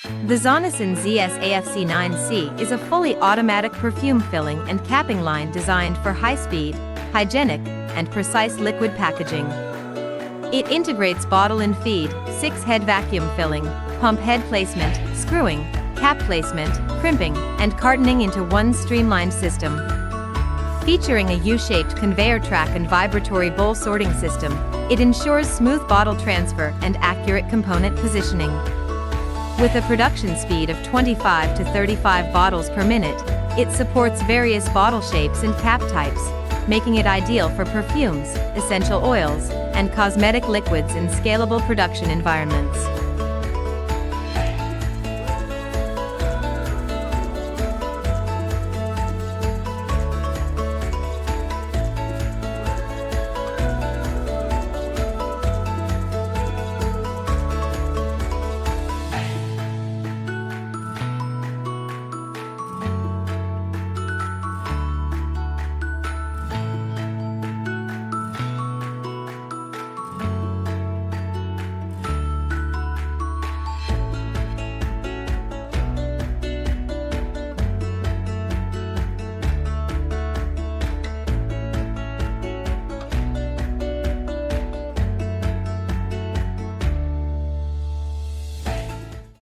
The Zonesun ZS-AFC9C is a fully automatic perfume filling and capping line designed for high-speed, hygienic, and precise liquid packaging. It integrates bottle and feed, 6-head vacuum filling, pump head placement, screwing, cap placement, crimping, and cartoning into one streamlined system. Featuring a U-shaped conveyor track and vibratory bowl sorting system, it ensures smooth bottle transfer and accurate component positioning. With a production speed of 25 to 35 bottles per minute, it supports various bottle shapes and cap types, making it ideal for perfumes, essential oils, and cosmetic liquids in scalable production environments.